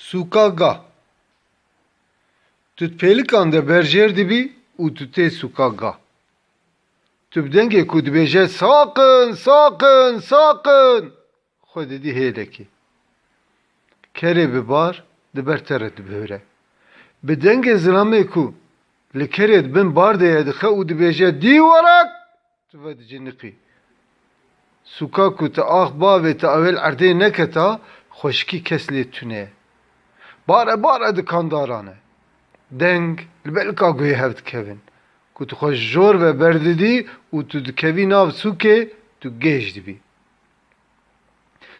Sukaga. Tu pelikan de berjer dibî û tu tê sukaga. Tu bi dengê ku dibêje sakın, sakın, sakın. Xwe didî hêlekê. Kerê bi bar diber te re dibihîre. Bi dengê zilamê ku li kerê bin bardeye dixe û dibêje dîwarak, tu ve diciniqî. Suka ku te ax bavê te ewel erdê neketa, xweşikî kes lê tune. Bare bare dikandaran e. Deng li belka guhê hev dikevin. Ku tu xwe jor ve berdidî û tu dikevî nav sûkê, tu gêj dibî.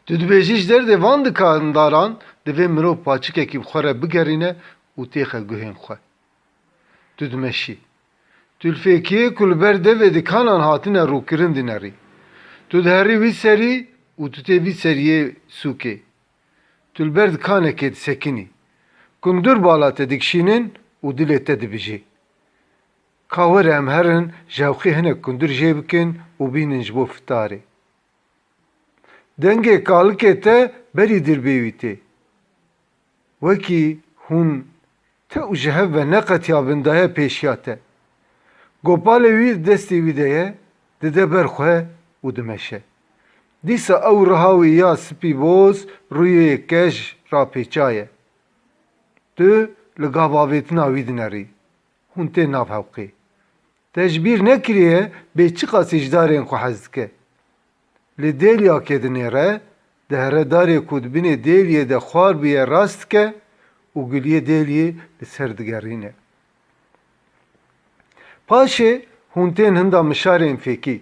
Tu dibêjî ji derdê van dikandaran divê mirov paçikekî bi xwe re bigerîne û têxe guhên xwe. Tu dimeşî. Tu li fêkiyê ku li ber devê dikanan hatine rûkirin dinerî. Tu diherî wî serî û tu tê vî seriyê sûkê. Tu li ber dikanekê disekinî. Kundur bala te dikişînin û dilê te dibijê. Ka were em herin jewxê hinek kundur jê bikin û bînin ji bo fitarê. Dengê kalikê te berî dirbêwî tê. Wekî hûn te û ji hev ve neqetiya bindaye pêşiya te. Gopalê wî destê wî de ye, dide ber xwe û dimeşe. Dîsa ew riha wî ya spî boz rûyê keş rapêçaye. Tu li gavavêtina wî dinerî. Hûn tê nav hewqê. Te ji bîr nekiriye bê çi qasî ji darên xwe hez dike. Li dêlyakê dinêre, dihere darê ku di binê dêliyê de xwar bûye rast dike û guliyê dêliyê li ser digerîne. Paşê hûn tên hinda mişarên fêkî.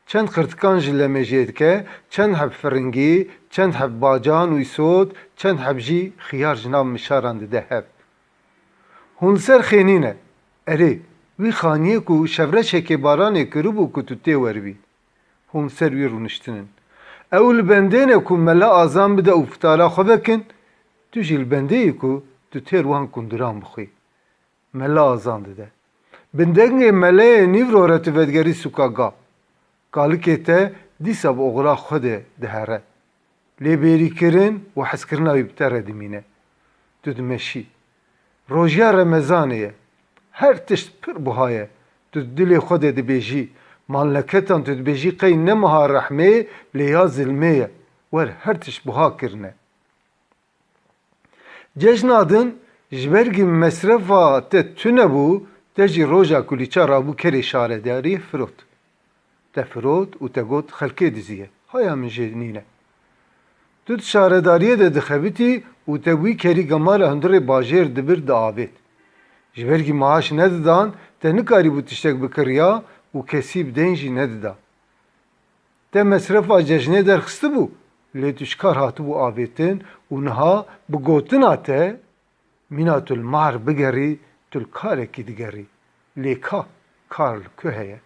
Çend xirtikan ji lemêjê dike, çend heb firingî, çend heb bacan û îsot, çend heb jî xiyar ji nav mişaran dide hev. Hûn li ser xênîne. Erê, wî xaniyê ku şevreşekê baranê kiribû ku tu tê weribî. Hûn li ser wî rûniştinin. Ew li bendêne ku mela azan bide û fitara xwe vekin, tu jî li bendeyî ku tu têr wan kunduran bixwî. Mela azan dide. Bi dengê meleyê nîvro re tu vedigerî sukaga. Kalikê te dîsa bi oxira xwe de dihere. Lêbêrîkirin û hezkirina wî bi te re dimîne. Tu dimeşî. Rojiya Remezanê ye. Her tişt pir buha ye. Tu dilê xwe de dibêjî. Malneketan tu dibêjî qey ne meha rehmê lê ya zilmê ye. Wer her tişt buha kirine. Cejna din ji ber ku mesrefa te tune bû, te jî roja ku lîça rabû kerê şaredarî firot. Te firot û te got xelkê diziye. Haya min jê nîne. Tu di şaredariyê de dixebitî û te wî kerî gemala hundirê bajêr dibir di avêt. Ji ber ku maaş nedidan, te nikarîbû tiştek bikiriya û kesî bi dên jî nedida. Te mesrefa cejnê derxistibû, lê tu ji kar hatibû avêtin û niha bi gotina te mîna tu li mar bigerî, tu li karekî digerî. Lê kar li ku heye?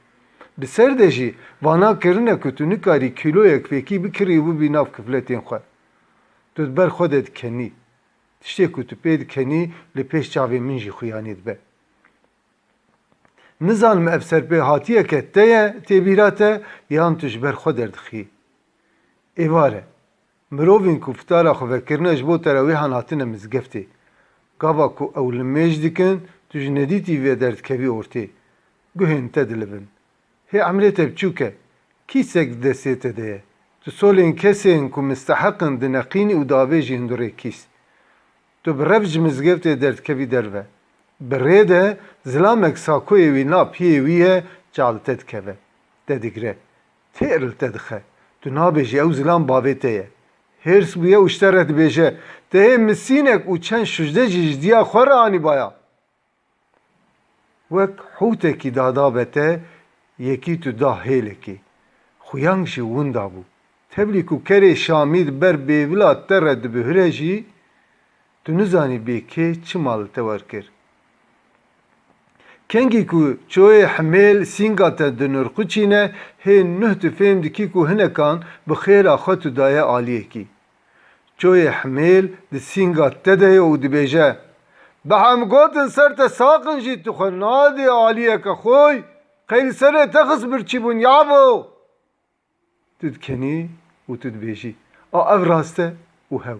Bi ser de jî vana kirine ku tu nikarî kîloyek fêkî bikirî û bibî nav kifletên xwe. Tu di ber xwe de dikenî. Tiştê ku tu pê dikenî li pêş çavên min jî xuyanî dibe. Nizanim ev serpêhatiyeke te ye têbîra te yan tu ji ber xwe derdixî. Êvar e. Mirovên ku fitara xwe vekirine ji bo terawîhan hatine mizgeftê. Gava ku ew li mêj dikin, tu ji nedîtî vê derdikevî ortê. Guhên te dilibin. Hê emrê te biçûk e. Kîsek di destê te de ye. Tu solên kesên ku misteheqin dineqînî û davê jî hundirê kîs. Tu bi rev ji mizgeftê derdikevî derve. Bi rê de zilamek sakoyê wî na piyê wî ye cal te dikeve. Te digire. Têr li te dixe. Tu nabêjî ew zilam bavê te ye. Hêrs bûye û ji te re dibêje. Te hê misînek û çend şujde jî ji diya xwe re anîbaya. Wek hûtekî dada be te, yekî tu da hêlekê. Xuyang jî winda bû. Teblî ku kerê Şamî di ber bêvila te re dibihîre jî, tu nizanî bê kê çi mal te werkir. Kengî ku çoyê himêl sînga te dinûrxuçîne, hê nuh tu fêm dikî ku hinekan bi xêra xwe tu daye aliyekî. Çoyê himêl di sînga te de ye û dibêje: Bi hem gotin ser te saqin jî tu xwe nadî aliyeke xwe, qey li serê te xis birçîbûn yavo. Tu dikenî û tu dibêjî: A ev rast e û hew.